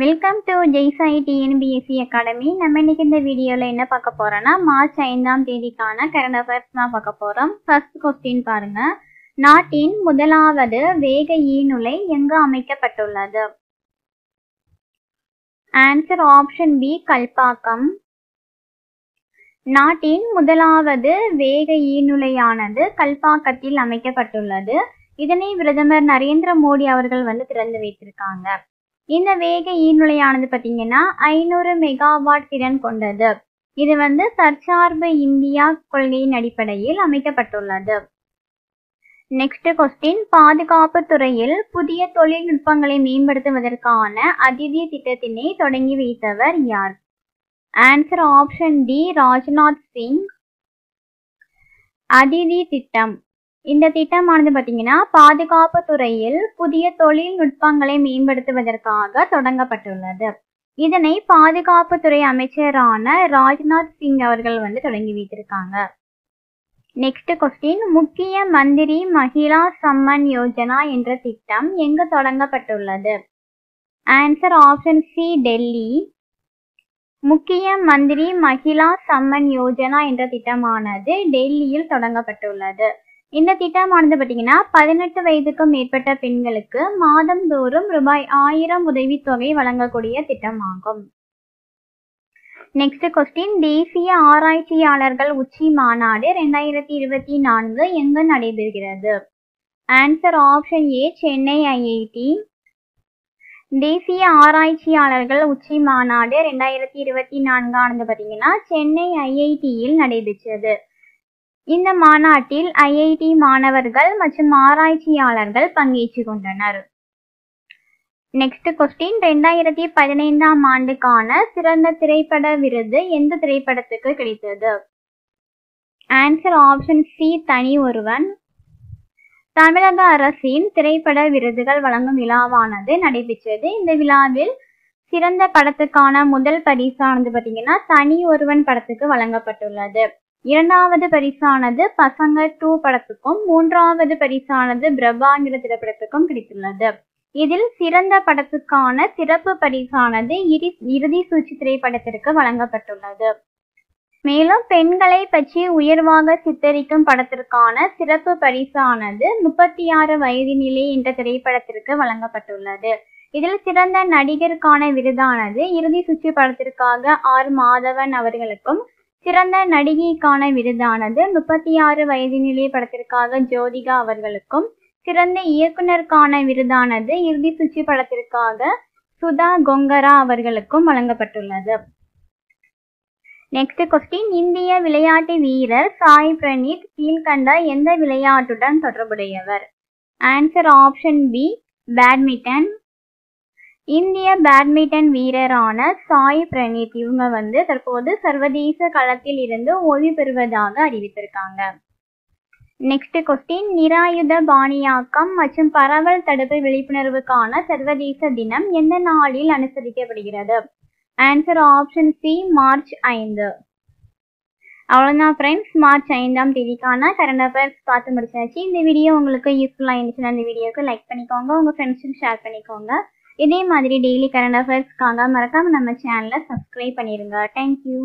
Welcome to Jaisai TNPSC academy. நம்ம இன்னைக்கு இந்த வீடியோவில் என்ன பார்க்க போறோம்னா மார்ச் 5ஆம் தேதிக்கான கரண்ட் அஃபேர்ஸ் தான் பார்க்க போறோம். ஃபர்ஸ்ட் கொஸ்டின் பாருங்க. நாட்டின் முதலாவது வேக ஈநுலை எங்கு அமைக்கப்பட்டுள்ளது? Answer option B, Kalpakkam. நாட்டின் முதலாவது வேக ஈநுலையானது கல்பாக்கத்தில் அமைக்கப்பட்டுள்ளது. இதனை பிரதமர் நரேந்திர மோடி அவர்கள் திறந்து வைத்திருக்காங்க. இந்த வேக ஈநுலையானது பார்த்தீங்கன்னா 500 மெகாவாட் திறன் கொண்டது. இது தற்சார்பு இந்தியா கொள்கையின் அடிப்படையில் அமைக்கப்பட்டுள்ளது. நெக்ஸ்ட் கொஸ்டின், பாதுகாப்பு துறையில் புதிய தொழில்நுட்பங்களை மேம்படுத்துவதற்கான அதிதி திட்டத்தினை தொடங்கி வைத்தவர் யார்? Answer option D, Rajnath Singh. அதிதி திட்டம். இந்த திட்டமானது பார்த்தீங்கன்னா பாதுகாப்பு துறையில் புதிய தொழில்நுட்பங்களை மேம்படுத்துவதற்காக தொடங்கப்பட்டுள்ளது. இதனை பாதுகாப்புத்துறை அமைச்சரான ராஜ்நாத் சிங் அவர்கள் தொடங்கி வைத்திருக்காங்க. நெக்ஸ்ட் கொஸ்டின், முக்கிய மந்திரி மகிழா சம்மன் யோஜனா என்ற திட்டம் எங்கு தொடங்கப்பட்டுள்ளது? Answer option C, Delhi. முக்கிய மந்திரி மகிழா சம்மன் யோஜனா என்ற திட்டமானது டெல்லியில் தொடங்கப்பட்டுள்ளது. இந்த திட்டமானது பார்த்தீங்கன்னா 18 வயதுக்கு மேற்பட்ட பெண்களுக்கு மாதந்தோறும் ரூபாய் 1000 உதவித்தொகை வழங்கக்கூடிய திட்டமாகும். நெக்ஸ்ட் கொஸ்டின், தேசிய ஆராய்ச்சியாளர்கள் உச்சி மாநாடு 2024 எங்கு நடைபெறுகிறது? Answer option A, Chennai IIT. தேசிய ஆராய்ச்சியாளர்கள் உச்சி மாநாடு 2024 ஆனது பார்த்தீங்கன்னா சென்னை ஐஐடியில் நடைபெற்றது. இந்த மாநாட்டில் ஐஐடி மாணவர்கள் மற்றும் ஆராய்ச்சியாளர்கள் பங்கேற்று கொண்டனர். நெக்ஸ்ட் கொஸ்டின், 2015ஆம் ஆண்டுக்கான சிறந்த திரைப்பட விருது எந்த திரைப்படத்துக்கு கிடைத்தது? ஆன்சர் ஆப்ஷன் சி, தனி ஒருவன். தமிழக அரசின் திரைப்பட விருதுகள் வழங்கும் விழாவானது நடைபெற்றது. இந்த விழாவில் சிறந்த படத்துக்கான முதல் பரிசானது பார்த்தீங்கன்னா தனி ஒருவன் படத்துக்கு வழங்கப்பட்டுள்ளது. இரண்டாவது பரிசானது பசங்க 2 படத்துக்கும், மூன்றாவது பரிசானது பிரபாங்கிற திரைப்படத்துக்கும் கிடைத்துள்ளது. இதில் சிறந்த படத்துக்கான சிறப்பு பரிசானது இறுதி சூழ்ச்சி திரைப்படத்திற்கு வழங்கப்பட்டுள்ளது. மேலும் பெண்களை பற்றி உயர்வாக சித்தரிக்கும் படத்திற்கான சிறப்பு பரிசானது 36 வயது நிலை என்ற திரைப்படத்திற்கு வழங்கப்பட்டுள்ளது. இதில் சிறந்த நடிகருக்கான விருதானது இறுதி சுற்று படத்திற்காக ஆர் மாதவன் அவர்களுக்கும், சிறந்த நடிகைக்கான விருதானது 36 வயது நிலை படத்திற்காக ஜோதிகா அவர்களுக்கும், சிறந்த இயக்குனருக்கான விருதானது இறுதி சுற்று படத்திற்காக சுதா கொங்கரா அவர்களுக்கும் வழங்கப்பட்டுள்ளது. நெக்ஸ்ட் கொஸ்டின், இந்திய விளையாட்டு வீரர் சாய் பிரணீத் கீழ்கண்ட எந்த விளையாட்டுடன் தொடர்புடையவர்? Answer option B, badminton. இந்திய பேட்மிண்டன் வீரரான சாய் பிரணீத் இவங்க தற்போது சர்வதேச களத்தில் இருந்து ஓய்வு பெறுவதாக அறிவித்திருக்காங்க. நெக்ஸ்ட் கொஸ்டின், நிராயுத பாணியாக்கம் மற்றும் பரவல் தடுப்பு விழிப்புணர்வுக்கான சர்வதேச தினம் எந்த நாளில் அனுசரிக்கப்படுகிறது? Answer option C, March 5. அவ்வளோதான் ஃப்ரெண்ட்ஸ், மார்ச் 5ஆம் தேதிக்கான கரண்ட் அஃபேர்ஸ் பார்த்து முடிச்சாச்சு. இந்த வீடியோ உங்களுக்கு யூஸ்ஃபுல்லாக இருந்துச்சுன்னா இந்த வீடியோக்கு லைக் பண்ணிக்கோங்க, உங்கள் ஃப்ரெண்ட்ஸுக்கு ஷேர் பண்ணிக்கோங்க. இதே மாதிரி டெய்லி கரண்ட் அஃபேர்ஸ்க்காக மறக்காம நம்ம சேனலை சப்ஸ்கிரைப் பண்ணிடுங்க. தேங்க்யூ.